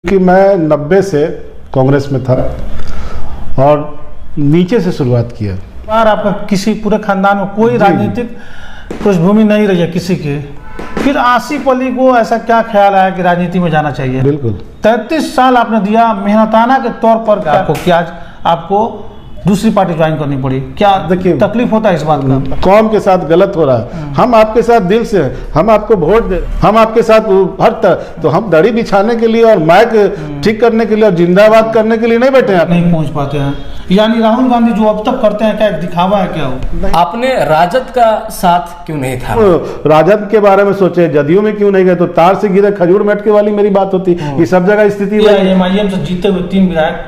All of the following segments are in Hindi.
कि मैं 90 से कांग्रेस में था और नीचे से शुरुआत किया। बार आपका किसी पूरे खानदान में कोई राजनीतिक पृष्ठभूमि नहीं रही है किसी की, फिर आसिफ अली को ऐसा क्या ख्याल आया कि राजनीति में जाना चाहिए? बिल्कुल 33 साल आपने दिया मेहनताना के तौर पर, आपको क्या आपको दूसरी पार्टी ज्वाइन करनी पड़ी? क्या देखिए, तकलीफ होता है इस बात का? कौम के साथ गलत हो रहा है। हम आपके साथ दिल से हैं, हम आपको वोट दे, हम आपके साथ हर तरह, तो हम दड़ी बिछाने के लिए और माइक ठीक करने के लिए और जिंदाबाद करने के लिए नहीं बैठे हैं। आप नहीं पहुंच पाते हैं, यानी राहुल गांधी जो अब तक करते हैं क्या एक दिखावा है क्या हो? आपने राजद का साथ क्यों नहीं था? राजद के बारे में सोचे, जदयू में क्यों नहीं गए? तो तार से गिरे खजूर मेटके वाली मेरी बात होती। ये सब जगह स्थिति एमआईएम से जीते हुए 3 विधायक,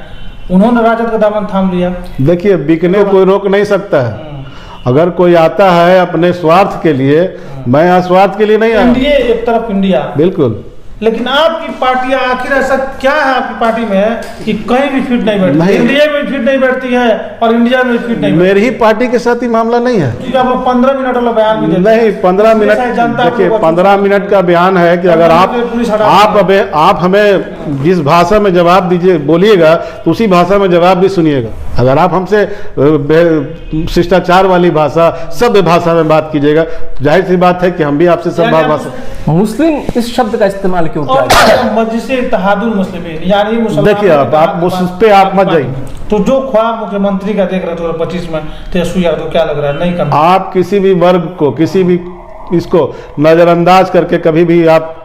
उन्होंने राजद का दामन थाम लिया। देखिए, बिकने कोई रोक नहीं सकता है। अगर कोई आता है अपने स्वार्थ के लिए, मैं यहाँ स्वार्थ के लिए नहीं आया। एनडीए एक तरफ इंडिया, बिल्कुल, लेकिन आपकी पार्टियां आखिर ऐसा क्या है आपकी पार्टी में कि कहीं भी फिट नहीं बैठती? इंडिया में फिट नहीं बैठती है और इंडिया में फिट नहीं। मेरी ही पार्टी के साथ ही मामला नहीं है। आप 15 मिनट वाला बयान भी नहीं, 15 मिनट, देखिए 15 मिनट का बयान है कि अगर आप हमें जिस भाषा में जवाब दीजिए बोलिएगा तो उसी भाषा में जवाब भी सुनिएगा। अगर आप हमसे शिष्टाचार वाली भाषा, सभ्य भाषा में बात कीजिएगा, जाहिर सी बात है कि हम भी आपसे सभ्य भाषा। मुस्लिम इस शब्द का इस्तेमाल क्यों किया? मजलिस इत्तेहादुल मुस्लिमीन, यानी मुसलमान। देखिए, आप उस पे आप मत जाइए। तो जो ख्वाब मुख्यमंत्री का देख रहे थे 2025 में तेजस्वी यादव, क्या लग रहा है नहीं करना? आप किसी भी वर्ग को, किसी भी इसको नजरअंदाज करके कभी भी आप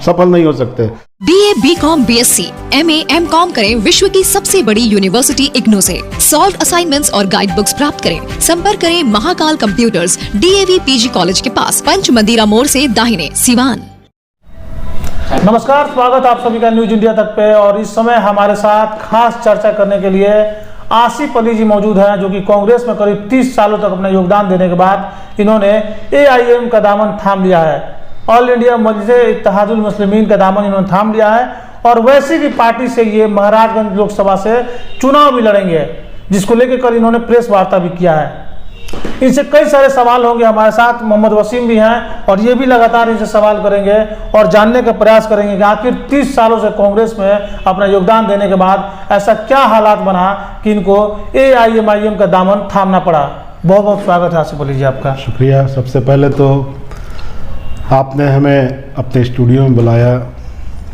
सफल नहीं हो सकते। BA, BCom, BSc, MA, MCom करें विश्व की सबसे बड़ी यूनिवर्सिटी इग्नू से। सॉल्व असाइनमेंट्स और गाइड बुक्स प्राप्त करें। संपर्क करें Mahakal computers, DAV PG college के पास, पंच मंदिरा मोड़ से दाहिने, सिवान। नमस्कार, स्वागत आप सभी का न्यूज इंडिया तक पे। और इस समय हमारे साथ खास चर्चा करने के लिए आसिफ अली जी मौजूद हैं, जो कि कांग्रेस में करीब 30 सालों तक अपना योगदान देने के बाद इन्होंने AIM का दामन थाम लिया है। ऑल इंडिया मजलिस इत्तेहादुल मुस्लिमीन का दामन इन्होंने थाम लिया है और वैसी भी पार्टी से ये महाराजगंज लोकसभा से चुनाव भी लड़ेंगे, जिसको लेकर कल इन्होंने प्रेस वार्ता भी किया है। इनसे कई सारे सवाल होंगे। हमारे साथ मोहम्मद वसीम भी हैं और ये भी लगातार इनसे सवाल करेंगे और जानने का प्रयास करेंगे कि आखिर 30 सालों से कांग्रेस में अपना योगदान देने के बाद ऐसा क्या हालात बना कि इनको AIM का दामन थामना पड़ा। बहुत बहुत स्वागत है आसिफ अली जी आपका। शुक्रिया। सबसे पहले तो आपने हमें अपने स्टूडियो में बुलाया,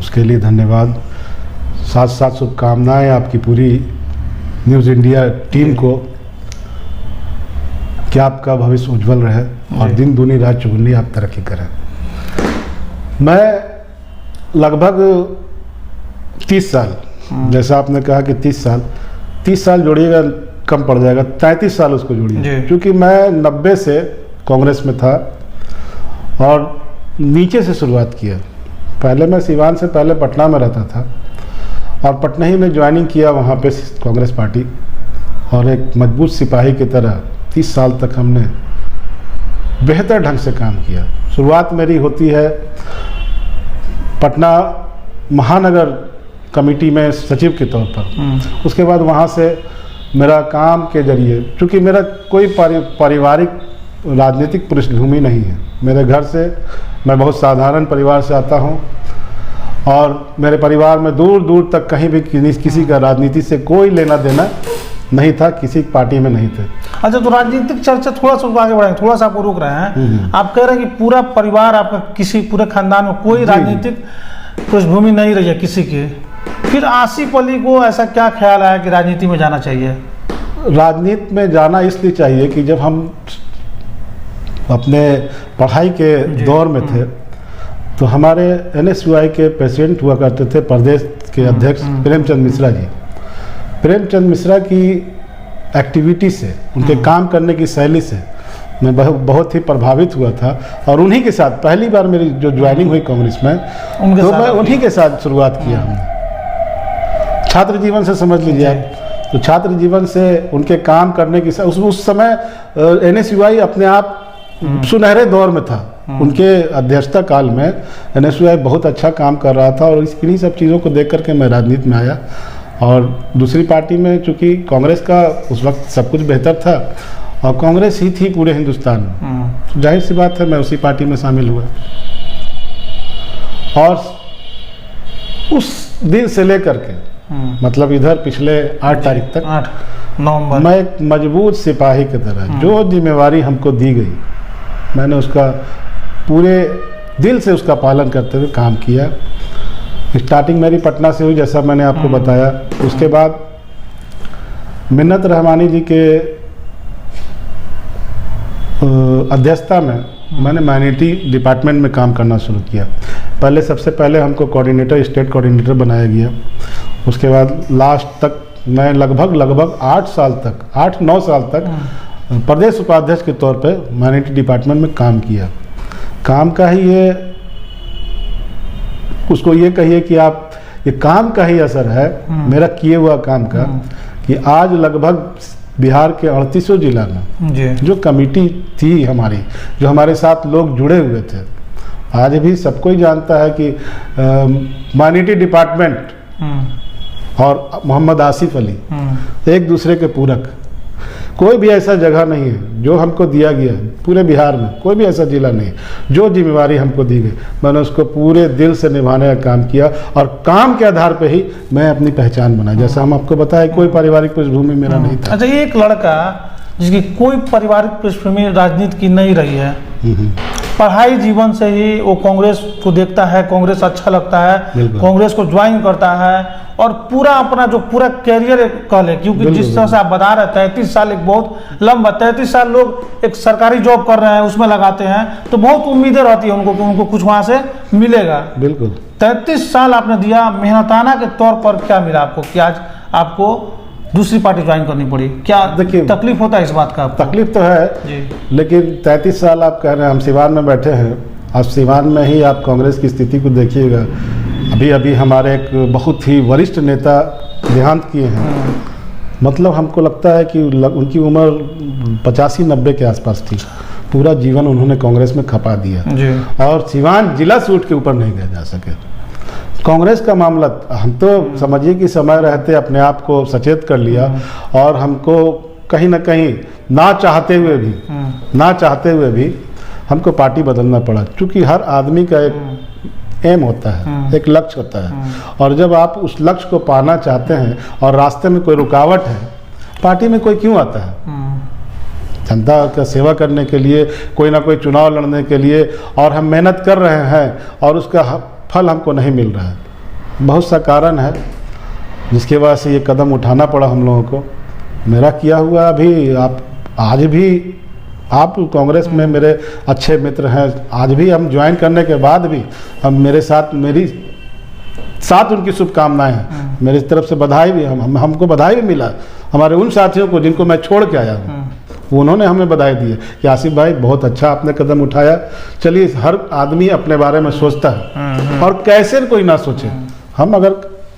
उसके लिए धन्यवाद। साथ साथ शुभकामनाएं आपकी पूरी न्यूज़ इंडिया टीम को कि आपका भविष्य उज्जवल रहे और दिन दूनी रात चौगुनी आप तरक्की करें। मैं लगभग 30 साल, जैसा आपने कहा कि 30 साल जोड़िएगा कम पड़ जाएगा, 33 साल उसको जोड़िए, क्योंकि मैं 90 से कांग्रेस में था और नीचे से शुरुआत किया। पहले मैं सिवान से पहले पटना में रहता था और पटना ही में ज्वाइनिंग किया वहाँ पे कांग्रेस पार्टी, और एक मजबूत सिपाही की तरह 30 साल तक हमने बेहतर ढंग से काम किया। शुरुआत मेरी होती है पटना महानगर कमेटी में सचिव के तौर पर। उसके बाद वहाँ से मेरा काम के जरिए, चूँकि मेरा कोई पारिवारिक राजनीतिक पृष्ठभूमि नहीं है, मेरे घर से मैं बहुत साधारण परिवार से आता हूँ और मेरे परिवार में दूर दूर तक कहीं भी किसी का राजनीति से कोई लेना देना नहीं था, किसी पार्टी में नहीं थे। अच्छा, तो राजनीतिक चर्चा थोड़ा सा आगे बढ़ाएंगे, थोड़ा सा आपको रोक रहे हैं। आप कह रहे हैं कि पूरा परिवार आपका, किसी पूरे खानदान में कोई राजनीतिक पृष्ठभूमि नहीं रही है किसी की, फिर आसिफ अली को ऐसा क्या ख्याल आया कि राजनीति में जाना चाहिए? राजनीति में जाना इसलिए चाहिए कि जब हम अपने पढ़ाई के दौर में थे तो हमारे NSUI के प्रेसिडेंट हुआ करते थे प्रदेश के अध्यक्ष प्रेमचंद मिश्रा जी। प्रेमचंद मिश्रा की एक्टिविटी से, उनके काम करने की शैली से मैं बहुत ही प्रभावित हुआ था और उन्हीं के साथ पहली बार मेरी जो ज्वाइनिंग हुई कांग्रेस में, तो मैं उन्हीं के साथ शुरुआत किया हमने। छात्र जीवन से समझ लीजिए आप, तो छात्र जीवन से उनके काम करने की उस समय NSUI अपने आप सुनहरे दौर में था। उनके अध्यक्षता काल में NSUI बहुत अच्छा काम कर रहा था और इन्हीं सब चीज़ों को देख करके मैं राजनीति में आया। और दूसरी पार्टी में चूँकि कांग्रेस का उस वक्त सब कुछ बेहतर था और कांग्रेस ही थी पूरे हिंदुस्तान में, तो जाहिर सी बात है मैं उसी पार्टी में शामिल हुआ। और उस दिन से लेकर के मतलब इधर पिछले 8 तारीख तक 8 नवंबर मैं एक मजबूत सिपाही की तरह जो जिम्मेवारी हमको दी गई मैंने उसका पूरे दिल से उसका पालन करते हुए काम किया। स्टार्टिंग मेरी पटना से हुई जैसा मैंने आपको बताया। उसके बाद मिन्नत रहमानी जी के अध्यक्षता में मैंने माइनॉरिटी डिपार्टमेंट में काम करना शुरू किया। पहले सबसे पहले हमको कोऑर्डिनेटर स्टेट कोऑर्डिनेटर बनाया गया। उसके बाद लास्ट तक मैं लगभग 8-9 साल तक प्रदेश उपाध्यक्ष के तौर पे माइनॉरिटी डिपार्टमेंट में काम किया। काम का ही ये उसको ये कहिए कि आप ये काम का ही असर है मेरा किए हुआ काम का कि आज लगभग बिहार के 38 जिला में जो कमेटी थी हमारी, जो हमारे साथ लोग जुड़े हुए थे, आज भी सबको ही जानता है कि माइनॉरिटी डिपार्टमेंट और मोहम्मद आसिफ अली एक दूसरे के पूरक। कोई भी ऐसा जगह नहीं है जो हमको दिया गया पूरे बिहार में, कोई भी ऐसा जिला नहीं जो जिम्मेवारी हमको दी गई मैंने उसको पूरे दिल से निभाने का काम किया और काम के आधार पे ही मैं अपनी पहचान बनाई। जैसा हम आपको बताया कोई पारिवारिक पृष्ठभूमि मेरा नहीं था। अच्छा, एक लड़का जिसकी कोई पारिवारिक पृष्ठभूमि राजनीति की नहीं रही है, पढ़ाई जीवन से ही वो कांग्रेस को देखता है, कांग्रेस अच्छा लगता है, कांग्रेस को ज्वाइन करता है और पूरा अपना जो पूरा कैरियर कह ले, क्योंकि जिस तरह से आप बता रहे 33 साल एक बहुत लंबा 33 साल लोग एक सरकारी जॉब कर रहे हैं उसमें लगाते हैं तो बहुत उम्मीदें रहती है उनको कि उनको कुछ वहाँ से मिलेगा। बिल्कुल 33 साल आपने दिया, मेहनताना के तौर पर क्या मिला आपको कि आज आपको दूसरी पार्टी ज्वाइन करनी पड़ी? क्या देखिए तकलीफ होता है इस बात का? तकलीफ तो है जी, लेकिन 33 साल आप कह रहे हैं, हम सिवान में बैठे हैं। अब सिवान में ही आप कांग्रेस की स्थिति को देखिएगा। अभी हमारे एक बहुत ही वरिष्ठ नेता देहांत किए हैं। मतलब हमको लगता है कि उनकी उम्र 85-90 के आसपास थी। पूरा जीवन उन्होंने कांग्रेस में खपा दिया जी। और सिवान जिला से उठ के ऊपर नहीं गया जा सके। कांग्रेस का मामला हम तो समझिए कि समय रहते अपने आप को सचेत कर लिया और हमको कहीं ना कहीं ना चाहते हुए भी हमको पार्टी बदलना पड़ा, क्योंकि हर आदमी का एक एम होता है, एक लक्ष्य होता है और जब आप उस लक्ष्य को पाना चाहते हैं और रास्ते में कोई रुकावट है, पार्टी में कोई क्यों आता है? जनता का सेवा करने के लिए, कोई ना कोई चुनाव लड़ने के लिए, और हम मेहनत कर रहे हैं और उसका फल हमको नहीं मिल रहा है। बहुत सा कारण है जिसके वजह से ये कदम उठाना पड़ा हम लोगों को। मेरा किया हुआ भी आज भी आप कांग्रेस में मेरे अच्छे मित्र हैं। आज भी हम ज्वाइन करने के बाद भी हम मेरी साथ उनकी शुभकामनाएं हैं। मेरी तरफ से बधाई भी हमको बधाई भी मिला हमारे उन साथियों को जिनको मैं छोड़ के आया हूँ। उन्होंने हमें बधाई दी है कि आसिफ भाई बहुत अच्छा आपने कदम उठाया। चलिए, हर आदमी अपने बारे में सोचता है और कैसे कोई ना सोचे। हम अगर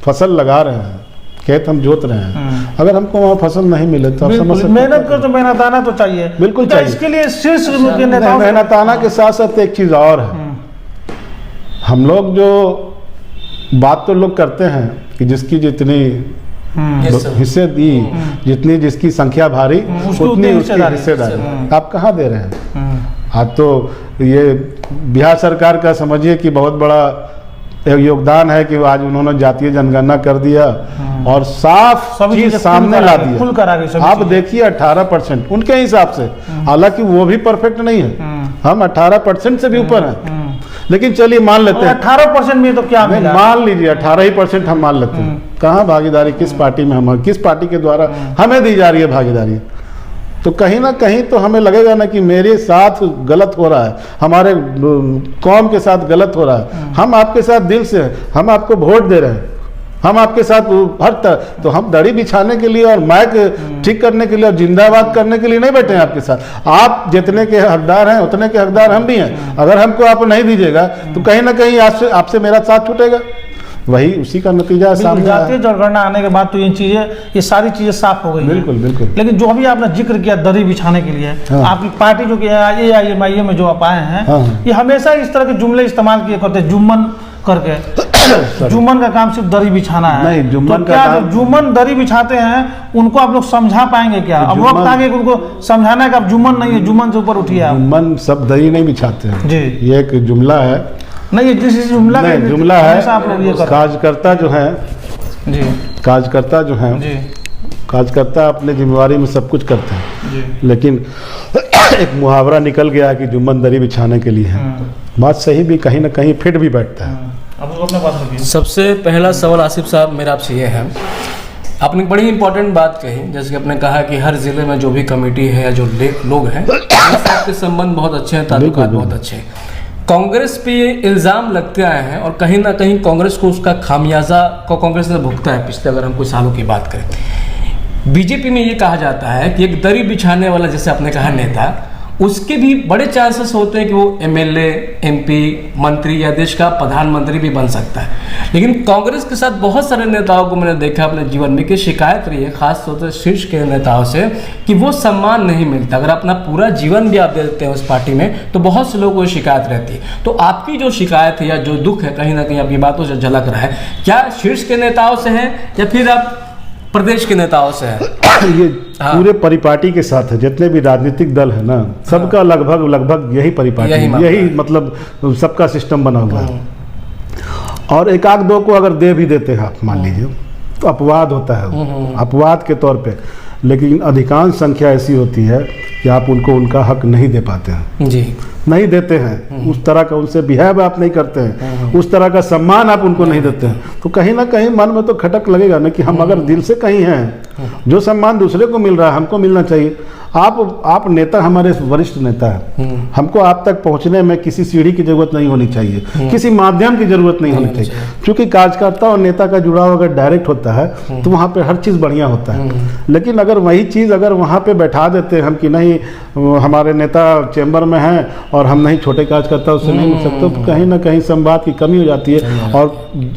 फसल लगा रहे हैं, खेत हम जोत रहे हैं, अगर हमको वहाँ फसल नहीं मिले तो आप समझ सकते हैं। मेहनत कर तो मेहनताना तो चाहिए, बिल्कुल चाहिए। इसके लिए शीर्ष के नेताओं मेहनताना के साथ साथ एक चीज़ और है। हम लोग जो बात तो लोग करते हैं कि जिसकी जितनी हिस्से दी, जितनी जिसकी संख्या भारी उतनी उसकी हिस्सेदारी। आप कहाँ दे रहे हैं? आज तो ये बिहार सरकार का समझिए कि बहुत बड़ा योगदान है कि आज उन्होंने जातीय जनगणना कर दिया और साफ चीज सामने ला दिया। आप देखिए 18% उनके हिसाब से, हालांकि वो भी परफेक्ट नहीं है, हम 18% से भी ऊपर हैं, लेकिन चलिए मान लेते हैं 18% में तो क्या मिला? मान लीजिए 18% हम मान लेते हैं। कहाँ भागीदारी, किस पार्टी में हम, किस पार्टी के द्वारा हमें दी जा रही है भागीदारी? तो कहीं ना कहीं तो हमें लगेगा ना कि मेरे साथ गलत हो रहा है, हमारे कौम के साथ गलत हो रहा है। हम आपके साथ दिल से हैं, हम आपको वोट दे रहे हैं, हम आपके साथ हर तरह, तो हम दड़ी बिछाने के लिए और माइक ठीक करने के लिए और जिंदाबाद करने के लिए नहीं बैठे हैं आपके साथ। आप जितने के हकदार हैं उतने के हकदार हम भी हैं। अगर हमको आप नहीं दीजिएगा तो कहीं ना कहीं आपसे मेरा साथ छूटेगा। वही उसी का नतीजा सामने जातीय जनगणना आने के बाद तो ये सारी चीजें साफ हो गई। बिल्कुल बिल्कुल। लेकिन जो अभी आपने जिक्र किया दरी बिछाने के लिए, आपकी पार्टी जो कि AIMIM में जो आप आए हैं, ये हमेशा इस तरह के जुमले इस्तेमाल किए करते, जुम्मन करके। जुम्मन का काम सिर्फ दरी बिछाना है। नहीं, जुम्मन तो क्या जुम्मन दरी बिछाते हैं उनको आप लोग समझा पाएंगे क्या? अब वक्त आगे उनको समझाना है कि अब जुम्मन नहीं है, जुम्मन से ऊपर उठिए आप। जुम्मन सब दरी नहीं बिछाते हैं जी। ये एक जुमला है नहीं, जिस जुमला नहीं, जुमला है आप लोग ये कर कार्यकर्ता जो है, जी कार्यकर्ता जो है, जी कार्यकर्ता अपने जिम्मेवारी में सब कुछ करते हैं, जी लेकिन एक मुहावरा निकल गया कि जुम्मन दरी बिछाने के लिए है। बात सही भी कहीं ना कहीं फिट भी बैठता है। अब उसको अपने पास रखिए। सबसे पहला सवाल आसिफ साहब मेरा आपसे ये है, आपने बड़ी इंपॉर्टेंट बात कही, जैसे कि आपने कहा कि हर जिले में जो भी कमेटी है या जो लोग हैं उनके संबंध बहुत अच्छे हैं, ताल्लुकात बहुत अच्छे हैं। कांग्रेस पे ये इल्ज़ाम लगते आए हैं और कहीं ना कहीं कांग्रेस को उसका खामियाजा को कांग्रेस ने भुगता है पिछले, अगर हम कुछ सालों की बात करें। बीजेपी में ये कहा जाता है कि एक दरी बिछाने वाला, जैसे आपने कहा, नेता, उसके भी बड़े चांसेस होते हैं कि वो एमएलए, एमपी, मंत्री या देश का प्रधानमंत्री भी बन सकता है। लेकिन कांग्रेस के साथ बहुत सारे नेताओं को मैंने देखा अपने जीवन में कि शिकायत रही है, खासतौर से शीर्ष के नेताओं से, कि वो सम्मान नहीं मिलता। अगर अपना पूरा जीवन भी आप दे देते हैं उस पार्टी में तो बहुत से लोगों को शिकायत रहती है। तो आपकी जो शिकायत है या जो दुख है, कहीं ना कहीं आपकी बातों से झलक रहा है, क्या शीर्ष के नेताओं से है या फिर आप प्रदेश के नेताओं से है? ये पूरे परिपाटी के साथ है, जितने भी राजनीतिक दल है ना, सबका लगभग यही परिपाटी, यही मतलब सबका सिस्टम बना हुआ है। और एक आध दो को अगर दे भी देते हैं आप, मान लीजिए, तो अपवाद होता है, अपवाद के तौर पे, लेकिन अधिकांश संख्या ऐसी होती है कि आप उनको उनका हक नहीं दे पाते हैं जी, नहीं देते हैं। उस तरह का उनसे बिहेव आप नहीं करते हैं, उस तरह का सम्मान आप उनको नहीं देते हैं, तो कहीं ना कहीं मन में तो खटक लगेगा ना कि हम अगर दिल से कहीं हैं, जो सम्मान दूसरे को मिल रहा है हमको मिलना चाहिए। आप नेता, हमारे वरिष्ठ नेता है, हमको आप तक पहुंचने में किसी सीढ़ी की जरूरत नहीं होनी चाहिए, किसी माध्यम की जरूरत नहीं होनी चाहिए, क्योंकि कार्यकर्ता और नेता का जुड़ाव अगर डायरेक्ट होता है तो वहाँ पे हर चीज़ बढ़िया होता है। लेकिन अगर वही चीज़ अगर वहाँ पे बैठा देते हैं हम कि नहीं हमारे नेता चेंबर में हैं और हम नहीं, छोटे कार्यकर्ता उससे नहीं मिल सकते, तो कहीं ना कहीं संवाद की कमी हो जाती है और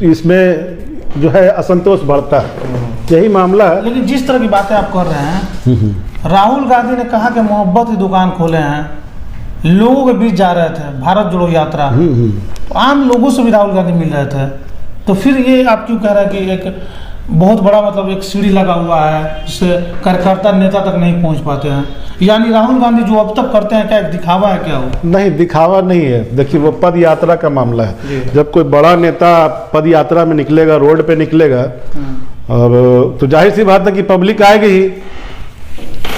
इसमें जो है असंतोष बढ़ता है। यही मामला है। लेकिन जिस तरह की बातें आप कर रहे हैं, राहुल गांधी ने कहा कि मोहब्बत की दुकान खोले हैं, लोगों के बीच जा रहे थे, भारत जोड़ो यात्रा, आम लोगों से भी राहुल गांधी मिल रहे थे, तो फिर ये आप क्यों कह रहे हैं कि एक बहुत बड़ा मतलब एक सीढ़ी लगा हुआ है जिससे कार्यकर्ता नेता तक नहीं पहुंच पाते हैं? यानी राहुल गांधी जो अब तक करते हैं क्या एक दिखावा है क्या? वो नहीं, दिखावा नहीं है। देखिए, वो पद यात्रा का मामला है। जब कोई बड़ा नेता पद यात्रा में निकलेगा, रोड पे निकलेगा, और तो जाहिर सी बात है कि पब्लिक आएगी ही,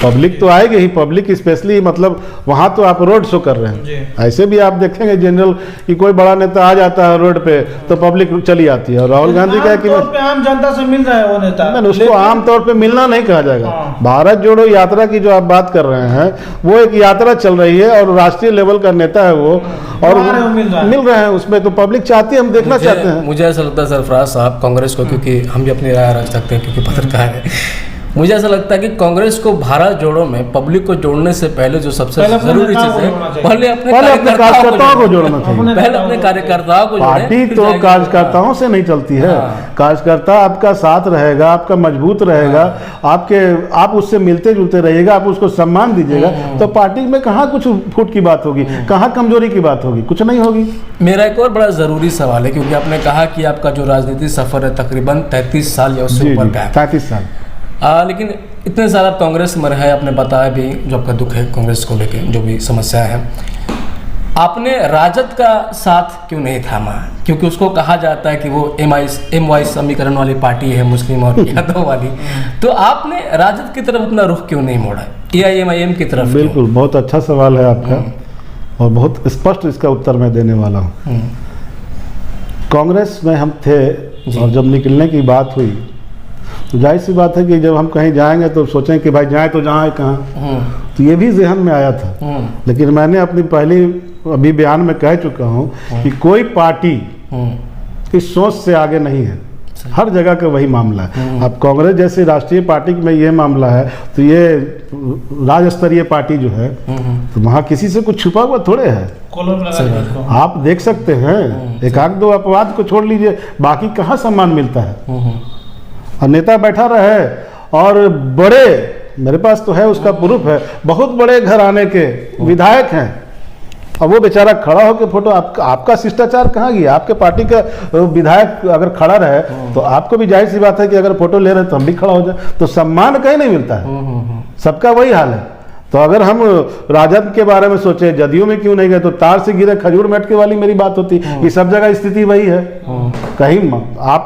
पब्लिक तो आएगी ही। पब्लिक स्पेशली मतलब वहाँ तो आप रोड शो कर रहे हैं, ऐसे भी आप देखेंगे जनरल कि कोई बड़ा नेता आ जाता है रोड पे तो पब्लिक चली आती है। और राहुल गांधी क्या कि आम जनता से मिल रहा है वो नेता, उसको आम तौर पे मिलना नहीं कहा जाएगा। भारत जोड़ो यात्रा की जो आप बात कर रहे हैं, वो एक यात्रा चल रही है और राष्ट्रीय लेवल का नेता है वो, और मिल रहे हैं उसमें, तो पब्लिक चाहती है, हम देखना चाहते हैं। मुझे ऐसा लगता है सरफराज साहब, कांग्रेस को, क्योंकि हम भी अपनी राय रख सकते हैं क्योंकि पत्रकार है, मुझे ऐसा लगता है कि कांग्रेस को भारत जोड़ो में पब्लिक को जोड़ने से पहले जो सबसे जरूरी चीज है, पहले अपने कार्यकर्ताओं को जोड़ना चाहिए। पहले अपने कार्यकर्ताओं को जोड़ें। पार्टी तो कार्यकर्ताओं से नहीं चलती है। कार्यकर्ता आपका साथ रहेगा, आपका मजबूत रहेगा, आप उससे मिलते जुलते रहिएगा, आप उसको सम्मान दीजिएगा, तो पार्टी में कहाँ कुछ फूट की बात होगी, कहाँ कमजोरी की बात होगी, कुछ नहीं होगी। मेरा एक और बड़ा जरूरी सवाल है, क्योंकि आपने कहा कि आपका जो राजनीतिक सफर है तकरीबन 33 साल या उससे ऊपर का है। 33 साल। लेकिन इतने साल आप कांग्रेस में रहे, आपने बताया भी जो आपका दुख है कांग्रेस को लेके, जो भी समस्या है, आपने राजद का साथ क्यों नहीं थामा? क्योंकि उसको कहा जाता है कि वो एम-वाई समीकरण वाली पार्टी है, मुस्लिम और यादव वाली, तो आपने राजद की तरफ अपना रुख क्यों नहीं मोड़ा, AIM की तरफ? बिल्कुल, बहुत अच्छा सवाल है आपका और बहुत स्पष्ट इसका उत्तर मैं देने वाला हूँ। कांग्रेस में हम थे और जब निकलने की बात हुई तो जाहिर सी बात है कि जब हम कहीं जाएंगे तो सोचें कि भाई जाएं तो जहाँ है कहाँ, तो ये भी जहन में आया था। लेकिन मैंने अपनी पहली अभी बयान में कह चुका हूँ कि कोई पार्टी इस सोच से आगे नहीं है, हर जगह का वही मामला है। अब कांग्रेस जैसी राष्ट्रीय पार्टी में ये मामला है तो ये राज्य स्तरीय पार्टी जो है तो वहाँ किसी से कुछ छुपा हुआ थोड़े है। आप देख सकते हैं, एक आध दो अपवाद को छोड़ लीजिए, बाकी कहाँ सम्मान मिलता है। और नेता बैठा रहे और बड़े, मेरे पास तो है उसका प्रूफ है, बहुत बड़े घराने के विधायक हैं और वो बेचारा खड़ा होकर फोटो, आपका शिष्टाचार कहाँ गया? आपके पार्टी का विधायक अगर खड़ा रहे तो आपको भी जाहिर सी बात है कि अगर फोटो ले रहे तो हम भी खड़ा हो जाए, तो सम्मान कहीं नहीं मिलता है, सबका वही हाल है। तो अगर हम राजद के बारे में सोचे, जदयू में क्यों नहीं गए, तो तार से गिरे खजूर मेटके वाली मेरी बात होती। ये सब जगह स्थिति वही है। कहीं आप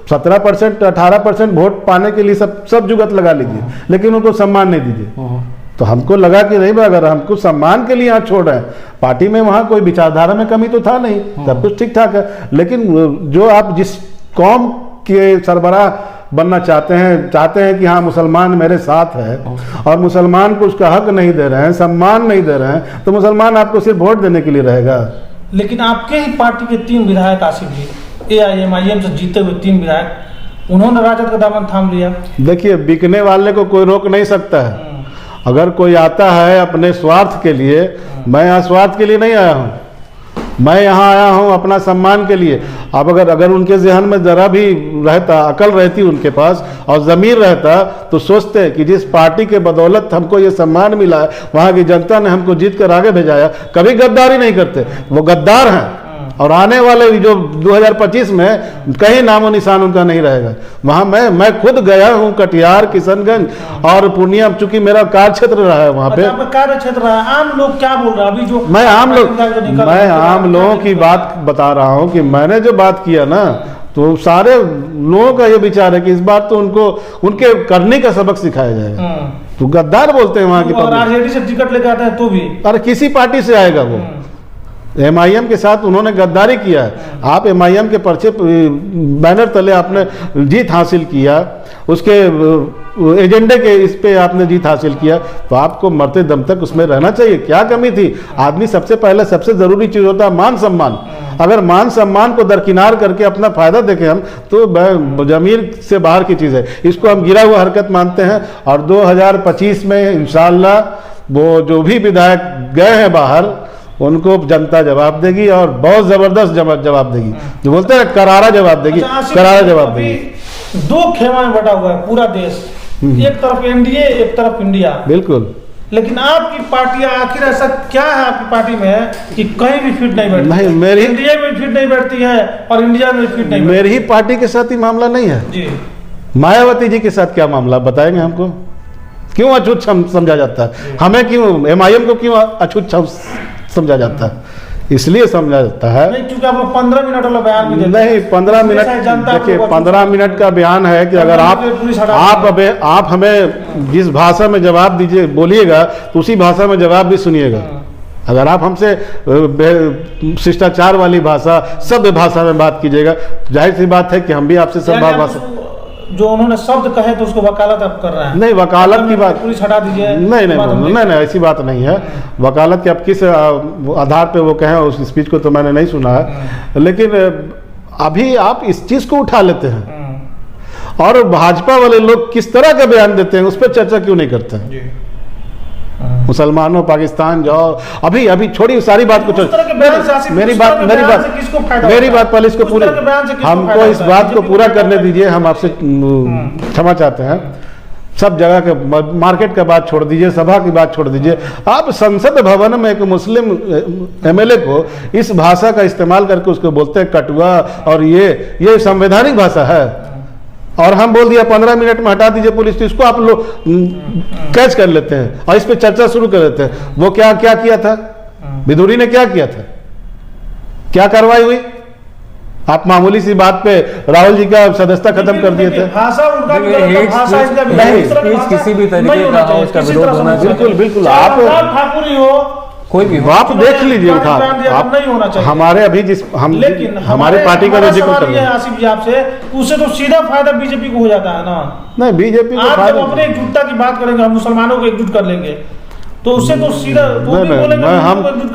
17% 18% वोट पाने के लिए सब जुगत लगा लीजिए, लेकिन उनको सम्मान नहीं दीजिए। तो हमको लगा कि नहीं, अगर हमको सम्मान के लिए यहाँ छोड़ रहे हैं, पार्टी में वहाँ कोई विचारधारा में कमी तो था नहीं, सब कुछ ठीक ठाक है। लेकिन जो आप जिस कौम के सरबराह बनना चाहते हैं कि हाँ मुसलमान मेरे साथ है, और मुसलमान को उसका हक नहीं दे रहे हैं, सम्मान नहीं दे रहे हैं, तो मुसलमान आपको सिर्फ वोट देने के लिए रहेगा। लेकिन आपके ही पार्टी के 3 विधायक आसिफ जी, AIMIM से जीते हुए 3 विधायक, उन्होंने राजद का दामन थाम लिया। देखिए, बिकने वाले को कोई रोक नहीं सकता है। अगर कोई आता है अपने स्वार्थ के लिए, मैं यहाँ स्वार्थ के लिए नहीं आया हूँ, मैं यहाँ आया हूँ अपना सम्मान के लिए। अब अगर उनके जहन में जरा भी रहता, अकल रहती उनके पास और ज़मीर रहता, तो सोचते कि जिस पार्टी के बदौलत हमको ये सम्मान मिला है, वहाँ की जनता ने हमको जीत कर आगे भेजाया, कभी गद्दारी नहीं करते। वो गद्दार हैं, और आने वाले जो 2025 में कहीं नामो निशान उनका नहीं रहेगा। वहाँ मैं खुद गया हूँ, कटिहार, किशनगंज और पूर्णिया, चूंकि मेरा कार्य क्षेत्र रहा है वहाँ पे। कार्य क्षेत्र रहा है। आम लोग क्या बोल रहे हैं अभी? जो मैं आम लोगों की बात बता रहा हूँ कि मैंने जो बात किया ना, तो सारे लोगों का ये विचार है कि इस बार तो उनके करने का सबक सिखाया जाएगा। तो गद्दार बोलते हैं वहाँ की पब्लिक। आरजेडी से टिकट लेके आते हैं तो भी, अरे किसी पार्टी से आएगा वो। MIM के साथ उन्होंने गद्दारी किया है। आप MIM के पर्चे बैनर तले आपने जीत हासिल किया, उसके एजेंडे के इस पे आपने जीत हासिल किया, तो आपको मरते दम तक उसमें रहना चाहिए। क्या कमी थी? आदमी सबसे पहले सबसे ज़रूरी चीज़ होता है मान सम्मान। अगर मान सम्मान को दरकिनार करके अपना फायदा देखें हम, तो ज़मीर से बाहर की चीज़ है। इसको हम गिरा हुआ हरकत मानते हैं। और 2025 में इंशाअल्लाह वो जो भी विधायक गए हैं बाहर, उनको जनता जवाब देगी, और बहुत जबरदस्त जवाब देगी। जो बोलते हैं करारा जवाब देगी, करारा जवाब देगी। 2 खेमा में बटा हुआ है पूरा देश, एक तरफ NDA, एक तरफ इंडिया। बिल्कुल। लेकिन आपकी पार्टी, आखिर ऐसा क्या है आपकी पार्टी में कि कहीं भी फिट नहीं बैठती? नहीं, मेरी इंडिया में फिट नहीं बैठती है और इंडिया में फिट नहीं। मेरी ही पार्टी के साथ ही मामला नहीं है जी। मायावती जी के साथ क्या मामला बताएंगे हमको? क्यों अछूत समझा जाता है? हमें क्यों, MIM को क्यों अछूत समझा जाता है? इसलिए समझा जाता है नहीं, क्योंकि आप लोग 15 मिनट वाला बयान भी देते हैं। नहीं, 15 मिनट, देखिए 15 मिनट का बयान है कि अगर आप हमें जिस भाषा में जवाब दीजिए बोलिएगा, तो उसी भाषा में जवाब भी सुनिएगा। अगर आप हमसे शिष्टाचार वाली भाषा, सभ्य भाषा में बात कीजिएगा, तो जाहिर सी बात है कि हम भी आपसे सभ्य भाषा। जो उन्होंने शब्द कहे तो उसको वकालत आप कर रहे हैं? नहीं, वकालत की बात, पुलिस हटा दीजिए। नहीं, ऐसी बात नहीं है। वकालत के अब किस आधार पे वो कहें, उस स्पीच को तो मैंने नहीं सुना है। लेकिन अभी आप इस चीज को उठा लेते हैं, और भाजपा वाले लोग किस तरह का बयान देते हैं उस पर चर्चा क्यों नहीं करते हैं? मुसलमानों पाकिस्तान जाओ, अभी छोड़ी सारी बात को, मेरी बात पहले इसको पूरे, हमको इस बात को पूरा करने दीजिए। हम आपसे क्षमा चाहते हैं। सब जगह के मार्केट का बात छोड़ दीजिए, सभा की बात छोड़ दीजिए। आप संसद भवन में एक मुस्लिम MLA को इस भाषा का इस्तेमाल करके उसको बोलते हैं कटुआ, और ये संवैधानिक भाषा है। और हम बोल दिया 15 मिनट में हटा दीजिए पुलिस, तो इसको आप लोग कैच कर लेते हैं और इस पे चर्चा शुरू कर देते हैं। वो क्या किया था? विधुरी ने क्या किया था? क्या कार्रवाई हुई? आप मामूली सी बात पे राहुल जी का सदस्यता खत्म कर दिए थे। भाषा उनका भी किसी भी तरीके का उसका विरोध होना चाहिए। बिल्कुल। आप ठाकुर ही हो, कोई भी आप देख लीजिए, उठा आप नहीं होना चाहिए। हमारे अभी लेकिन हमारी पार्टी का जो जिक्र कर रहे हैं आसिफ जी आपसे, उससे तो सीधा फायदा बीजेपी को हो जाता है ना। नहीं, बीजेपी को आप जब अपने एकजुटता की बात करेंगे, हम मुसलमानों को एकजुट कर लेंगे, तो उससे तो सीधा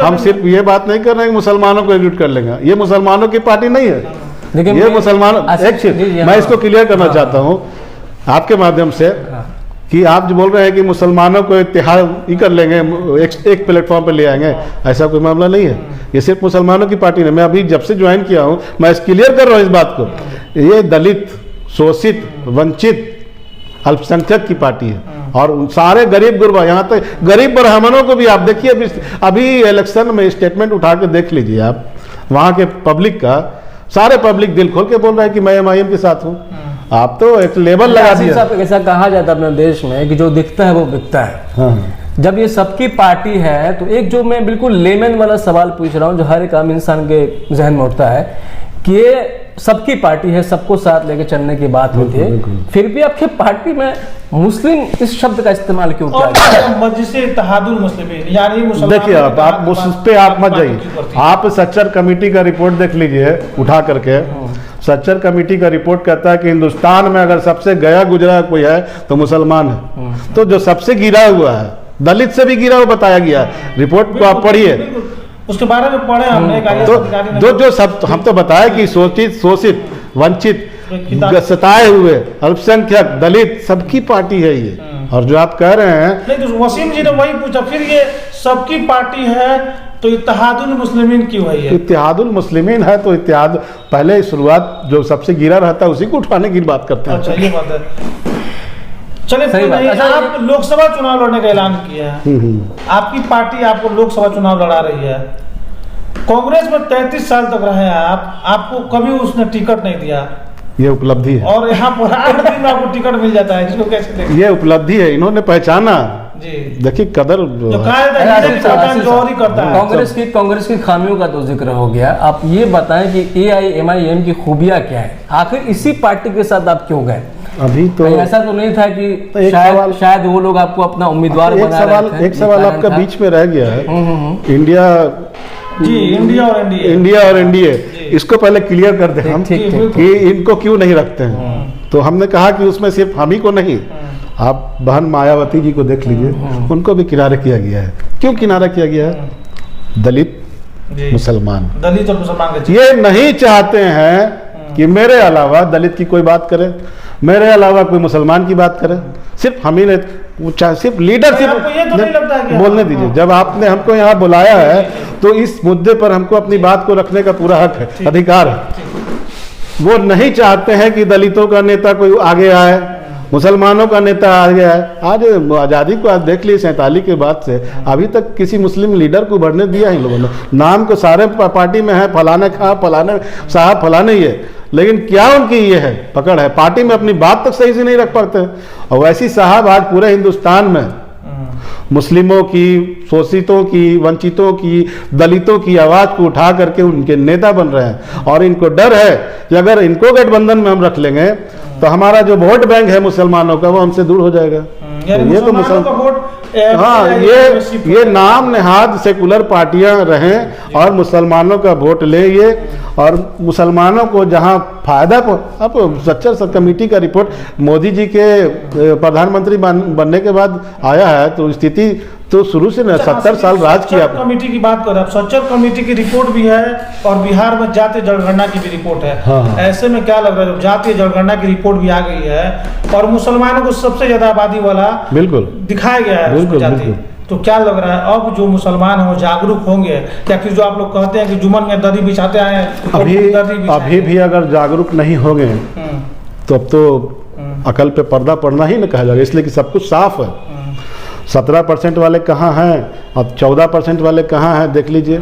हम सिर्फ ये बात नहीं कर रहे हैं कि मुसलमानों को एकजुट कर लेंगे। ये मुसलमानों की पार्टी नहीं है, लेकिन ये मुसलमानों, एक चीज मैं इसको क्लियर करना चाहता हूँ आपके माध्यम से, कि आप जो बोल रहे हैं कि मुसलमानों को इत्तेहाद ही कर लेंगे, एक प्लेटफॉर्म पे ले आएंगे, ऐसा कोई मामला नहीं है। ये सिर्फ मुसलमानों की पार्टी नहीं। मैं अभी जब से ज्वाइन किया हूँ, मैं क्लियर कर रहा हूँ इस बात को, ये दलित, शोषित, वंचित, अल्पसंख्यक की पार्टी है। और सारे गरीब गुरबा, यहाँ तक गरीब ब्राह्मणों को भी आप देखिए, अभी इलेक्शन में स्टेटमेंट उठा के देख लीजिए आप, वहाँ के पब्लिक का, सारे पब्लिक दिल खोल के बोल रहे हैं कि मैं MIM के साथ हूँ। आप तो एक लेबल लगा दिया। ऐसा कहा जाता है अपने देश में कि जो दिखता है वो बिकता है। हाँ। जब ये सबकी पार्टी है तो एक जो मैं बिल्कुल लेमन वाला सवाल पूछ रहा हूँ जो हर एक आम इंसान के जहन में उठता है कि ये सबकी पार्टी है, सबको साथ लेके चलने की बात होती है, फिर भी आपके पार्टी में मुस्लिम इस शब्द का इस्तेमाल क्यों किया गया? मजलिस इत्तेहादुल मुस्लिमीन यानी देखिए आप उस पे आप मत जाइए, आप सच्चर कमेटी का रिपोर्ट देख लीजिए उठा करके। सच्चर कमेटी का रिपोर्ट कहता है कि हिंदुस्तान में अगर सबसे गया गुजरा कोई है तो मुसलमान है। तो जो सबसे गिरा हुआ है, दलित से भी गिरा हुआ बताया गया है, रिपोर्ट को आप पढ़िए, उसके बारे में पढ़े हमने। तो जो सब हम तो बताया कि शोषित वंचित सताए हुए अल्पसंख्यक दलित सबकी पार्टी है ये। और जो आप कह रहे हैं, नहीं तो वसीम जी ने वही पूछा, फिर ये सबकी पार्टी है तो इत्तेहादुल मुस्लिमीन क्यों है ये? इत्तेहादुल मुस्लिमीन है तो इत्तेहाद पहले शुरुआत जो सबसे गिरा रहता है उसी को उठाने की बात करते हैं। अच्छा ये बात है। चलिए सही बात। अच्छा, आप लोकसभा चुनाव लड़ने का ऐलान किया है, आपकी पार्टी आपको लोकसभा चुनाव लड़ा रही है। कांग्रेस में 33 साल तक रहे हैं आप, आपको कभी उसने टिकट नहीं दिया, ये उपलब्धि है। और यहाँ पर 8 दिन में आपको टिकट मिल जाता है, इसको कैसे देखते? ये उपलब्धि है, इन्होंने पहचाना जी। देखिए कदर जो जौहरी करता है। कांग्रेस की खामियों का तो जिक्र हो गया, आप ये बताएं कि AIMIM की खूबियां क्या है, आखिर इसी पार्टी के साथ आप क्यों गए? अभी तो ऐसा तो नहीं था कि तो शायद वो लोग आपको अपना उम्मीदवार बना रहे थे। एक सवाल आपका बीच में रह गया है, इंडिया और एनडीए, इसको पहले क्लियर कर दें हम कि इनको क्यों नहीं रखते हैं। तो हमने कहा कि उसमें सिर्फ हम ही को नहीं, आप बहन मायावती जी को देख लीजिए, उनको भी किनारे किया गया है। क्यों किनारा किया गया है? दलित मुसलमान, दलित और मुसलमान ये नहीं चाहते हैं कि मेरे अलावा दलित की कोई बात करे, मेरे अलावा कोई मुसलमान की बात करे, सिर्फ हम ही नहीं, सिर्फ लीडरशिप तो बोलने दीजिए। जब आपने हमको यहाँ बुलाया है तो इस मुद्दे पर हमको अपनी बात को रखने का पूरा हक है, अधिकार है। वो नहीं चाहते हैं कि दलितों का नेता कोई आगे आए, मुसलमानों का नेता आगे आए। आज आज़ादी को आज देख ली 47 के बाद से अभी तक किसी मुस्लिम लीडर को बढ़ने दिया इन लोगों ने। नाम को सारे पार्टी में है, फलाने खां, फलाने साहब, फलाने ये, लेकिन क्या उनकी ये है पकड़ है, पार्टी में अपनी बात तक सही से नहीं रख पाते। और वैसी साहब आज पूरे हिंदुस्तान में मुस्लिमों की, शोषितों की, वंचितों की, दलितों की आवाज़ को उठा करके उनके नेता बन रहे हैं। और इनको डर है कि अगर इनको गठबंधन में हम रख लेंगे तो हमारा जो वोट बैंक है मुसलमानों का वो हमसे दूर हो जाएगा। तो ये तो मुसलमान, हाँ, ये नाम नेहाद सेकुलर पार्टियां रहें और मुसलमानों का वोट ले ये, और मुसलमानों को जहां फायदा अब सच्चर सब कमेटी का रिपोर्ट मोदी जी के प्रधानमंत्री बनने के बाद आया है, तो स्थिति तो शुरू से 70 साल राज किया। कमेटी की बात कर रहे हैं, सच्चर कमेटी की रिपोर्ट भी है और बिहार में जातीय जनगणना की भी रिपोर्ट है। हाँ। ऐसे में क्या लग रहा है, जातीय जनगणना की रिपोर्ट भी आ गई है और मुसलमानों को सबसे ज्यादा आबादी वाला बिल्कुल दिखाया गया है, बिल्कुल। तो क्या लग रहा है अब जो मुसलमान हैं वो जागरूक होंगे, या फिर जो आप लोग कहते हैं कि जुम्मन में दर्दी बिछाते आए हैं, अभी भी अगर जागरूक नहीं होंगे तो अब तो अकल पे पर्दा पड़ना ही न कहा जाएगा, इसलिए कि सब कुछ साफ है। 17% वाले कहाँ हैं, अब 14% वाले कहाँ हैं, देख लीजिए।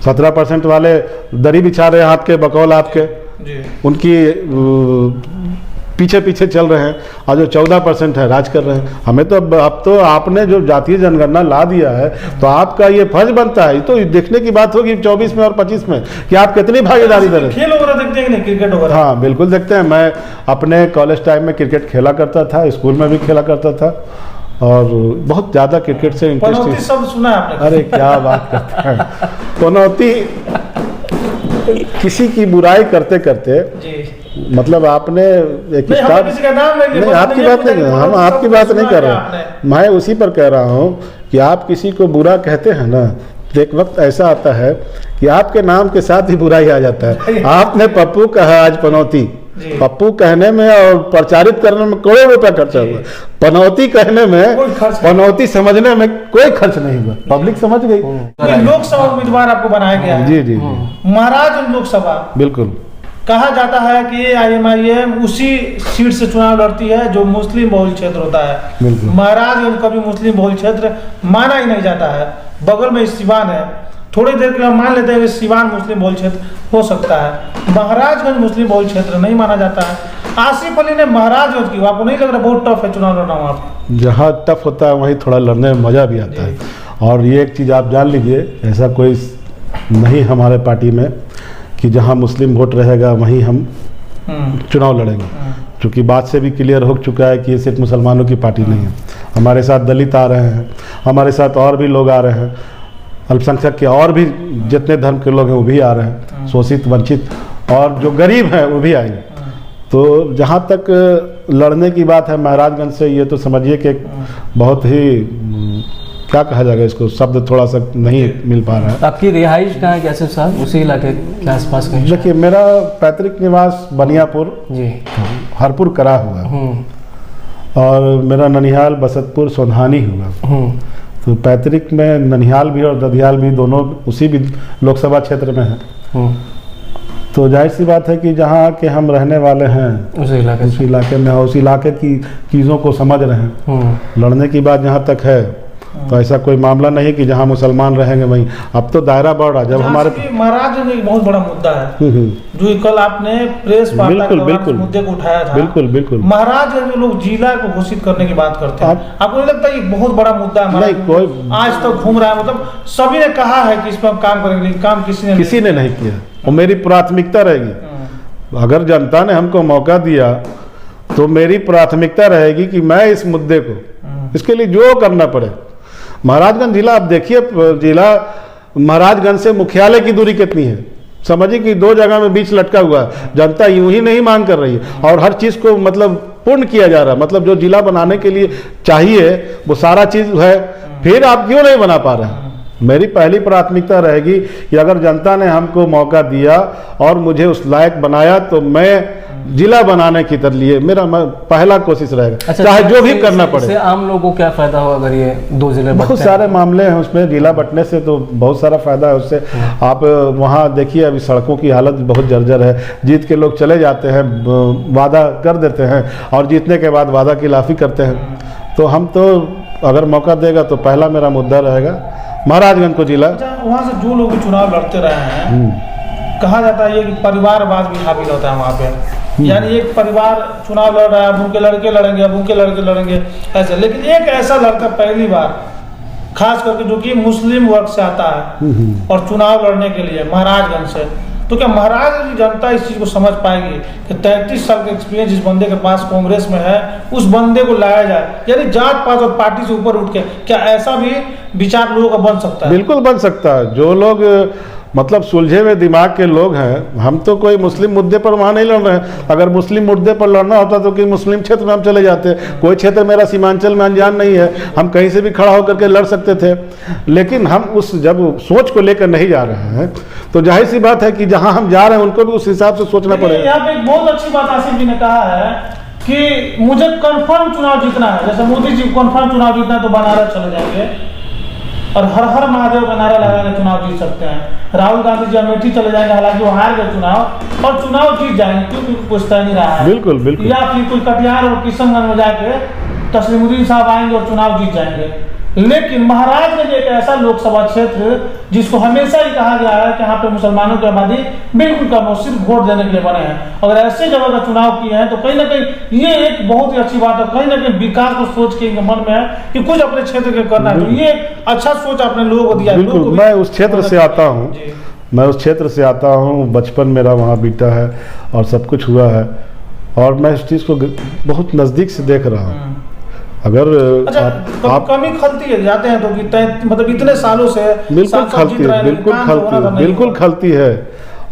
17% वाले दरी बिछा रहे हैं आपके बकौल आपके, उनकी पीछे पीछे चल रहे हैं, और जो 14% है राज कर रहे हैं। हमें तो अब तो आपने जो जातीय जनगणना ला दिया है तो आपका ये फर्ज बनता है, तो देखने की बात होगी 24 में और 25 में कि आप कितनी भागीदारी दे रहे हैं। खेल वगैरह देखते हैं कि नहीं, क्रिकेट वगैरह? हाँ बिल्कुल देखते हैं। मैं अपने कॉलेज टाइम में क्रिकेट खेला करता था, स्कूल में भी खेला करता था, और बहुत ज़्यादा क्रिकेट से इंटरेस्ट। सब सुना है आपने? अरे क्या बात करते हैं, पनौती किसी की बुराई करते करते मतलब आपने एक स्टार्ट नहीं, आपकी बात नहीं, हम आपकी बात नहीं कर रहे, मैं उसी पर कह रहा हूँ कि आप किसी को बुरा कहते हैं ना, तो एक वक्त ऐसा आता है कि आपके नाम के साथ ही बुराई आ जाता है। आपने पप्पू कहा आज पनौती, पप्पू कहने में और प्रचारित करने में करोड़ों रुपया खर्चा हुआ, पनौती कहने में, पनौती समझने में कोई खर्च नहीं हुआ, पब्लिक समझ गई। लोकसभा उम्मीदवार आपको बनाया गया है? जी। महाराज लोकसभा बिल्कुल। कहा जाता है कि AIMIM उसी सीट से चुनाव लड़ती है जो मुस्लिम बहुल क्षेत्र होता है। महाराजगंज कभी मुस्लिम बहुल क्षेत्र माना ही नहीं जाता है, बगल में सिवान है, थोड़ी देर के लिए मान लेते हैं कि सिवान मुस्लिम बहुल क्षेत्र हो सकता है, महाराजगंज मुस्लिम बहुल क्षेत्र नहीं माना जाता है। आसिफ अली ने महाराजगंज की, आपको नहीं लग रहा बहुत टफ है चुनाव लड़ना वहाँ पे? जहाँ टफ होता है वहीं थोड़ा लड़ने में मज़ा भी आता है। और ये एक चीज़ आप जान लीजिए, ऐसा कोई नहीं हमारे पार्टी में कि जहाँ मुस्लिम वोट रहेगा वहीं हम चुनाव लड़ेंगे, क्योंकि बात से भी क्लियर हो चुका है कि ये सिर्फ मुसलमानों की पार्टी नहीं है। हमारे साथ दलित आ रहे हैं, हमारे साथ और भी लोग आ रहे हैं, अल्पसंख्यक के और भी जितने धर्म के लोग हैं वो भी आ रहे हैं, शोषित वंचित और जो गरीब हैं वो भी आएंगे। तो जहाँ तक लड़ने की बात है महाराजगंज से, ये तो समझिए कि बहुत ही क्या कहा जाएगा, इसको शब्द थोड़ा सा नहीं मिल पा रहा है। आपकी रिहाइश कहाँ है कैसे साहब, उसी इलाके के आसपास कहीं? देखिए, मेरा पैतृक निवास बनियापुर जी, हरपुर करा हुआ और मेरा ननिहाल बसतपुर सोधानी हुआ। तो पैतृक में ननिहाल भी और ददियाल भी दोनों उसी भी लोकसभा क्षेत्र में है। तो जाहिर सी बात है कि जहाँ के हम रहने वाले हैं उस इलाके में, उस इलाके की चीज़ों को समझ रहे हैं। लड़ने की बात जहाँ तक है तो ऐसा कोई मामला नहीं कि जहाँ मुसलमान रहेंगे वहीं। अब तो दायरा बढ़ रहा, जब हमारे महाराज में एक बहुत बड़ा मुद्दा है जो कल आपने प्रेस वार्ता के दौरान इस मुद्दे को उठाया था। बिल्कुल बिल्कुल। महाराज जो लोग जिला को घोषित करने की बात करते हैं, आपको नहीं लगता ये बहुत बड़ा मुद्दा है? नहीं, कोई आज तक घूम रहा है, मतलब सभी ने कहा है कि इस पर हम काम करेंगे, लेकिन काम किसी ने नहीं किया। और मेरी प्राथमिकता रहेगी, अगर जनता ने हमको मौका दिया तो मेरी प्राथमिकता रहेगी कि मैं इस मुद्दे को, इसके लिए जो करना पड़े। महाराजगंज जिला, आप देखिए जिला महाराजगंज से मुख्यालय की दूरी कितनी है, समझिए कि 2 जगह में बीच लटका हुआ है। जनता यूं ही नहीं मांग कर रही है और हर चीज़ को मतलब पूर्ण किया जा रहा है। मतलब जो जिला बनाने के लिए चाहिए वो सारा चीज़ है, फिर आप क्यों नहीं बना पा रहे हैं? मेरी पहली प्राथमिकता रहेगी कि अगर जनता ने हमको मौका दिया और मुझे उस लायक बनाया तो मैं जिला बनाने की तरफ लिए मेरा पहला कोशिश रहेगा। अच्छा, चाहे जो भी करना पड़े। इससे आम लोगों को क्या फायदा होगा अगर ये 2 जिले? बहुत सारे मामले हैं उसमें, जिला बंटने से तो बहुत सारा फायदा है उससे। आप वहाँ देखिए, अभी सड़कों की हालत बहुत जर्जर है। जीत के लोग चले जाते हैं, वादा कर देते हैं और जीतने के बाद वादा खिलाफी करते हैं। तो हम तो अगर मौका देगा तो पहला मेरा मुद्दा रहेगा महाराजगंज को जिला। वहाँ से जो लोग चुनाव लड़ते रहे हैं, कहा जाता है ये कि परिवारवाद भी हावी होता है वहाँ पे। यानी एक परिवार चुनाव लड़ रहा है, अब उनके लड़के लड़ेंगे, अब उनके लड़के लड़ेंगे ऐसे। लेकिन एक ऐसा लड़का पहली बार खास करके जो कि मुस्लिम वर्ग से आता है और चुनाव लड़ने के लिए महाराजगंज से, तो क्या महाराजगंज की जनता इस चीज़ को समझ पाएगी कि 33 साल का एक्सपीरियंस जिस बंदे के पास कांग्रेस में है उस बंदे को लाया जाए? यानी जात पात और पार्टी से ऊपर उठ के क्या ऐसा भी विचार लोगों का बन सकता है? बिल्कुल बन सकता है। जो लोग मतलब सुलझे हुए दिमाग के लोग हैं, हम तो कोई मुस्लिम मुद्दे पर वहाँ नहीं लड़ रहे हैं। अगर मुस्लिम मुद्दे पर लड़ना होता तो कि मुस्लिम क्षेत्र में हम चले जाते। कोई क्षेत्र मेरा सीमांचल में अनजान नहीं है, हम कहीं से भी खड़ा होकर के लड़ सकते थे। लेकिन हम उस जब सोच को लेकर नहीं जा रहे हैं तो जाहिर सी बात है कि जहाँ हम जा रहे हैं उनको भी उस हिसाब से सोचना पड़ेगा। यहाँ पे एक बहुत अच्छी बात आसिफ जी ने कहा है कि मुझे कन्फर्म चुनाव जीतना है। जैसे मोदी जी कन्फर्म चुनाव जीतना है तो बनारस चले जाएंगे और हर हर महादेव का नारा लगा के चुनाव जीत सकते हैं। राहुल गांधी जी अमेठी चले जाएंगे, हालांकि वो हार गए चुनाव, और चुनाव जीत जाएंगे क्योंकि कुछ तय नहीं रहा है। बिल्कुल बिल्कुल। या फिर कोई कटिहार और किशनगंज में जाके तस्लीमुद्दीन साहब आएंगे और चुनाव जीत जाएंगे। लेकिन महाराजगंज एक ऐसा लोकसभा क्षेत्र जिसको हमेशा ही कहा गया है कि यहाँ पे मुसलमानों की आबादी बिल्कुल कम हो, सिर्फ वोट देने के लिए बने हैं। अगर ऐसे जगह का चुनाव किए हैं तो कहीं ना कहीं ये एक बहुत ही अच्छी बात है। कहीं ना कहीं विकास को सोच के इनके मन में है कि कुछ अपने क्षेत्र के करना है, तो ये अच्छा सोच आपने लोगों को दिया। बिल्कुल, मैं उस क्षेत्र से आता हूँ, मैं उस क्षेत्र से आता हूँ, बचपन मेरा वहाँ बीता है और सब कुछ हुआ है और मैं इस चीज़ को बहुत नज़दीक से देख रहा हूँ। अगर आप कमी खलती है जाते हैं तो कि मतलब इतने सालों से बिल्कुल खलती है, बिल्कुल खलती है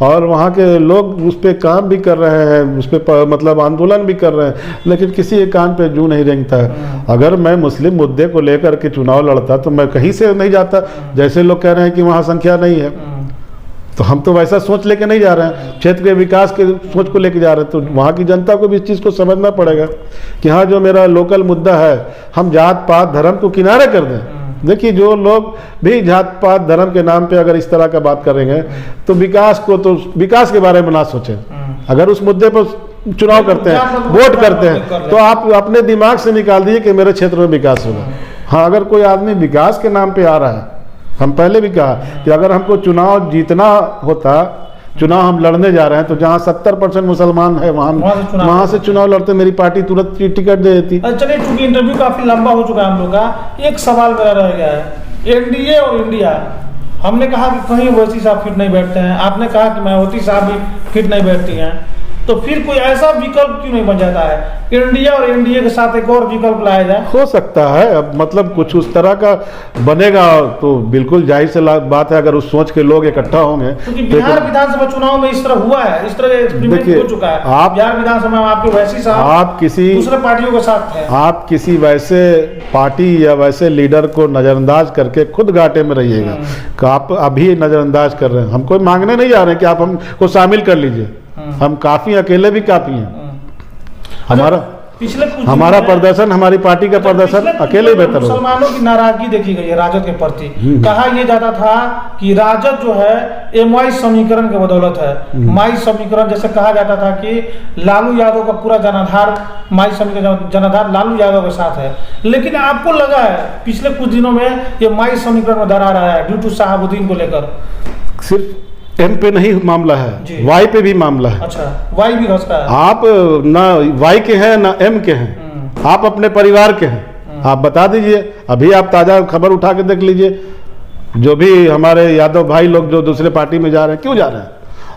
और वहाँ के लोग उस पर काम भी कर रहे हैं, उस पर मतलब आंदोलन भी कर रहे हैं, लेकिन किसी एक कान पे जू नहीं रेंगता है। अगर मैं मुस्लिम मुद्दे को लेकर के चुनाव लड़ता तो मैं कहीं से नहीं जाता। जैसे लोग कह रहे हैं कि वहाँ संख्या नहीं है, तो हम तो वैसा सोच लेके नहीं जा रहे हैं, क्षेत्र के विकास के सोच को लेके जा रहे हैं। तो वहाँ की जनता को भी इस चीज़ को समझना पड़ेगा कि हाँ, जो मेरा लोकल मुद्दा है, हम जात पात धर्म को किनारे कर दें। देखिए, जो लोग भी जात पात धर्म के नाम पे अगर इस तरह का बात करेंगे तो विकास के बारे में ना सोचें। अगर उस मुद्दे पर चुनाव करते हैं, वोट करते हैं, तो आप अपने दिमाग से निकाल दीजिए कि मेरे क्षेत्र में विकास होगा। हाँ, अगर कोई आदमी विकास के नाम पे आ रहा है, हम पहले भी कहा कि अगर हमको चुनाव जीतना होता चुनाव हम लड़ने जा रहे हैं तो जहाँ 70% मुसलमान है वहाँ से चुनाव लड़ते मेरी पार्टी तुरंत टिकट दे देती। चलिए, चूंकि इंटरव्यू काफी लंबा हो चुका है हम लोग का, एक सवाल मेरा रह गया है, एनडीए और इंडिया, हमने कहा कि कहीं ओवैसी साहब फिट नहीं बैठते हैं, आपने कहा कि मायावती साहब भी फिट नहीं बैठती हैं, तो फिर कोई ऐसा विकल्प क्यों नहीं बन जाता है, इंडिया और एनडीए के साथ एक और विकल्प लाया जाए? हो सकता है, अब मतलब कुछ उस तरह का बनेगा तो बिल्कुल जाहिर सी बात है, अगर उस सोच के लोग इकट्ठा होंगे। क्योंकि बिहार विधानसभा चुनाव में इस तरह हुआ है, इस तरह एक्सपेरिमेंट हो चुका है। आप बिहार विधानसभा में आपके वैसी साहब आप किसी दूसरे पार्टियों के साथ हैं, आप किसी वैसे पार्टी या वैसे लीडर को नजरअंदाज करके खुद घाटे में रहिएगा कि आप अभी नजरअंदाज कर रहे हैं। हम कोई मांगने नहीं जा रहे हैं कि आप हमको शामिल कर लीजिए, हम काफी अकेले भी काफी हैं। हमारा प्रदर्शन, हमारी पार्टी का प्रदर्शन अकेले बेहतर होगा। मुसलमानों की नाराजगी देखी गई है राजद के प्रति। कहा यह जाता था कि राजद जो है एमवाई समीकरण के बदौलत है, माई समीकरण जैसे कहा जाता था कि लालू यादव का पूरा जनाधार, माई समीकरण जनाधार लालू यादव के साथ है, लेकिन आपको लगा है पिछले कुछ दिनों में ये माई समीकरण में दरार आया है ड्यू टू शाहबुद्दीन को लेकर? सिर्फ एम पे नहीं मामला है, वाई पे भी मामला है। अच्छा, वाई भी घसता है। आप ना वाई के हैं ना एम के हैं, आप अपने परिवार के हैं। आप बता दीजिए, अभी आप ताजा खबर उठा के देख लीजिए, जो भी हमारे यादव भाई लोग जो दूसरे पार्टी में जा रहे हैं, क्यों जा रहे हैं?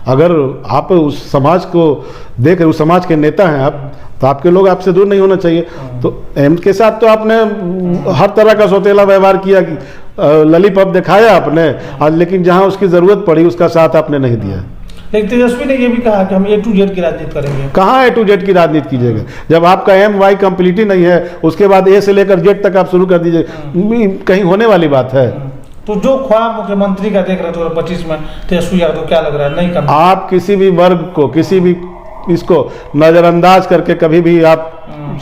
अगर आप उस समाज को देख रहे, उस समाज के नेता हैं आप, तो आपके लोग आपसे दूर नहीं होना चाहिए। तो एम के साथ तो आपने हर तरह का सौतेला व्यवहार किया, कि ललीपॉप दिखाया आपने आज, लेकिन जहां उसकी जरूरत पड़ी उसका साथ आपने नहीं दिया। लेकिन तेजस्वी ने यह भी कहा कि हम A to Z की राजनीति करेंगे। कहाँ A to Z की राजनीति कीजिएगा जब आपका एम वाई कंप्लीट ही नहीं है, उसके बाद ए से लेकर जेड तक आप शुरू कर दीजिए, कहीं होने वाली बात है? तो जो ख्वाब मुख्यमंत्री का देख रहे 2025 में तेजस्वी यादव, क्या लग रहा है नहीं करना? आप किसी भी वर्ग को, किसी भी इसको नजरअंदाज करके कभी भी आप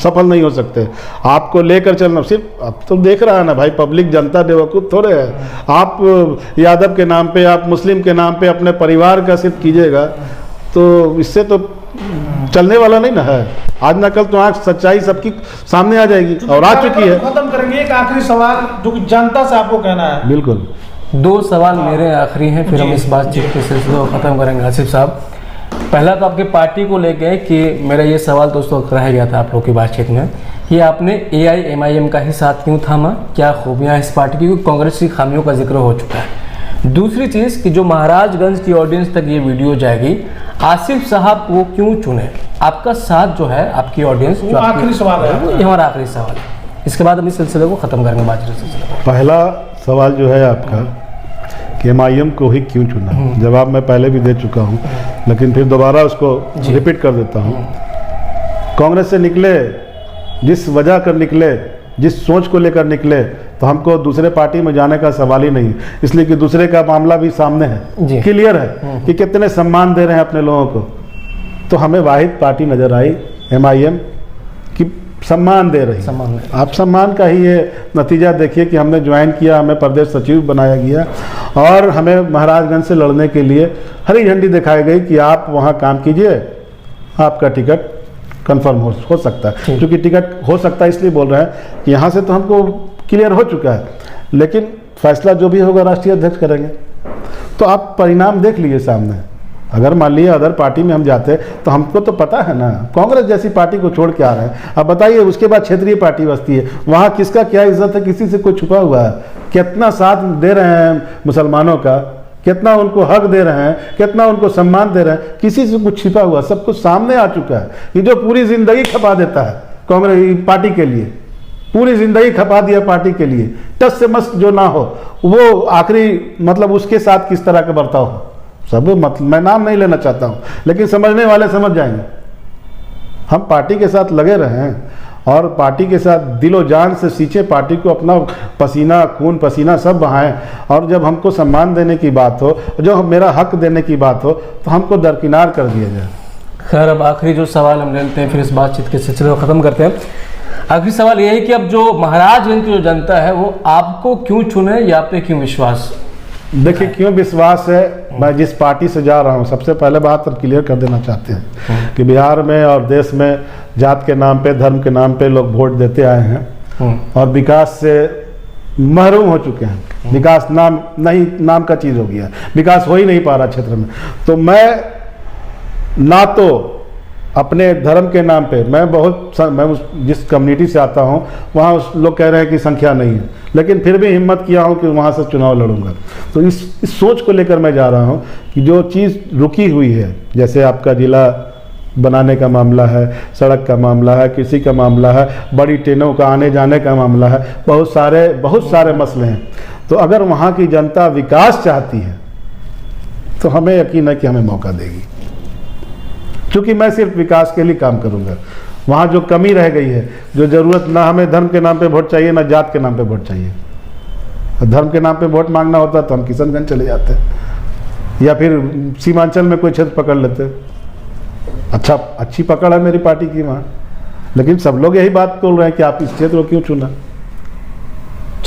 सफल नहीं हो सकते। आपको लेकर चलना, सिर्फ अब तो देख रहा है ना भाई, पब्लिक जनता बेवकूफ़ थोड़े है। आप यादव के नाम पे, आप मुस्लिम के नाम पे अपने परिवार का सिर्फ कीजिएगा तो इससे तो चलने वाला नहीं ना है। आज ना कल तो आँख सच्चाई सबकी सामने आ जाएगी, और आ चुकी है। खत्म करेंगे, एक आखिरी सवाल जो कि जनता से आपको कहना है। बिल्कुल, 2 सवाल मेरे आखिरी हैं, फिर हम इस बातचीत के सिलसिले को खत्म करेंगे। आसिफ साहब, पहला तो आपके पार्टी को लेके कि मेरा ये सवाल दोस्तों रह गया था आप लोग की बातचीत में कि आपने AIMIM का ही साथ क्यों थामा, क्या खूबियाँ इस पार्टी की, क्योंकि कांग्रेस की खामियों का जिक्र हो चुका है। दूसरी चीज़ कि जो महाराजगंज की ऑडियंस तक ये वीडियो जाएगी, आसिफ साहब को क्यों चुने? आपका साथ जो है आपकी ऑडियंस, जो आखिरी सवाल है, ये हमारा आखिरी सवाल है। इसके बाद हम इस सिलसिले को ख़त्म करेंगे बातचीत सिलसिले। पहला सवाल जो है आपका कि MIM को ही क्यों चुना, जवाब मैं पहले भी दे चुका हूँ, लेकिन फिर दोबारा उसको रिपीट कर देता हूँ। कांग्रेस से निकले, जिस वजह कर निकले, जिस सोच को लेकर निकले, तो हमको दूसरे पार्टी में जाने का सवाल ही नहीं, इसलिए कि दूसरे का मामला भी सामने है, क्लियर है कि कितने सम्मान दे रहे हैं अपने लोगों को। तो हमें वाहिद पार्टी नजर आई MIM की सम्मान दे रही। आप सम्मान का ही ये नतीजा देखिए कि हमने ज्वाइन किया, हमें प्रदेश सचिव बनाया गया और हमें महाराजगंज से लड़ने के लिए हरी झंडी दिखाई गई कि आप वहाँ काम कीजिए, आपका टिकट कंफर्म हो सकता है। क्योंकि टिकट हो सकता है इसलिए बोल रहे हैं कि यहाँ से तो हमको क्लियर हो चुका है, लेकिन फैसला जो भी होगा राष्ट्रीय अध्यक्ष करेंगे। तो आप परिणाम देख लीजिए सामने। अगर मान लीजिए अदर पार्टी में हम जाते तो हमको तो पता है ना, कांग्रेस जैसी पार्टी को छोड़ के आ रहे हैं। अब बताइए उसके बाद क्षेत्रीय पार्टी बसती है, वहाँ किसका क्या इज्जत है, किसी से कोई छुपा हुआ है? कितना साथ दे रहे हैं मुसलमानों का, कितना उनको हक दे रहे हैं, कितना उनको सम्मान दे रहे हैं, किसी से कुछ छिपा हुआ, सब कुछ सामने आ चुका है। ये जो पूरी जिंदगी खपा देता है कांग्रेस पार्टी के लिए, पूरी जिंदगी खपा दिया पार्टी के लिए, टस से मस जो ना हो, वो आखिरी मतलब उसके साथ किस तरह का बर्ताव हो, सब मतलब मैं नाम नहीं लेना चाहता हूँ, लेकिन समझने वाले समझ जाएंगे। हम पार्टी के साथ लगे रहे हैं और पार्टी के साथ दिलो जान से सींचे, पार्टी को अपना पसीना खून पसीना सब बहाएं, और जब हमको सम्मान देने की बात हो, जो मेरा हक देने की बात हो, तो हमको दरकिनार कर दिया जाए। खैर, अब आखिरी जो सवाल हम लेते हैं, फिर इस बातचीत के सिलसिले को ख़त्म करते हैं। आखिरी सवाल ये है कि अब जो महाराजगंज की जो जनता है वो आपको क्यों चुने या आप पे क्यों विश्वास? देखिए क्यों विश्वास है, मैं जिस पार्टी से जा रहा हूँ, सबसे पहले बात क्लियर कर देना चाहते हैं कि बिहार में और देश में जात के नाम पे, धर्म के नाम पे लोग वोट देते आए हैं और विकास से महरूम हो चुके हैं। विकास नाम का चीज़ हो गया, विकास हो ही नहीं पा रहा क्षेत्र में। तो मैं ना तो अपने धर्म के नाम पे, मैं जिस कम्युनिटी से आता हूँ वहाँ उस लोग कह रहे हैं कि संख्या नहीं है, लेकिन फिर भी हिम्मत किया हूँ कि वहाँ से चुनाव लड़ूंगा। तो इस सोच को लेकर मैं जा रहा हूँ कि जो चीज़ रुकी हुई है, जैसे आपका जिला बनाने का मामला है, सड़क का मामला है, कृषि का मामला है, बड़ी ट्रेनों का आने जाने का मामला है, बहुत सारे मसले हैं। तो अगर वहाँ की जनता विकास चाहती है तो हमें यकीन है कि हमें मौका देगी, क्योंकि मैं सिर्फ विकास के लिए काम करूँगा। वहाँ जो कमी रह गई है, जो ज़रूरत, ना हमें धर्म के नाम पे वोट चाहिए, ना जात के नाम पे वोट चाहिए। धर्म के नाम पे वोट मांगना होता तो हम किशनगंज चले जाते या फिर सीमांचल में कोई क्षेत्र पकड़ लेते। अच्छी पकड़ है मेरी पार्टी की वहाँ, लेकिन सब लोग यही बात बोल रहे हैं कि आप इस क्षेत्र को क्यों चुना।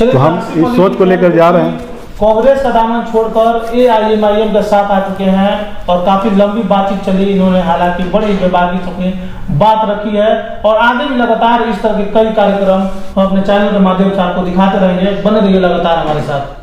तो हम इस सोच को लेकर जा रहे हैं। कांग्रेस का दामन छोड़कर AIMIM के साथ आ चुके हैं और काफी लंबी बातचीत चली इन्होंने, हालांकि बड़ी विभागीय अपनी बात रखी है और आगे भी लगातार इस तरह के कई कार्यक्रम हम अपने चैनल के माध्यम से आपको दिखाते रहेंगे। बने रहिए लगातार हमारे साथ।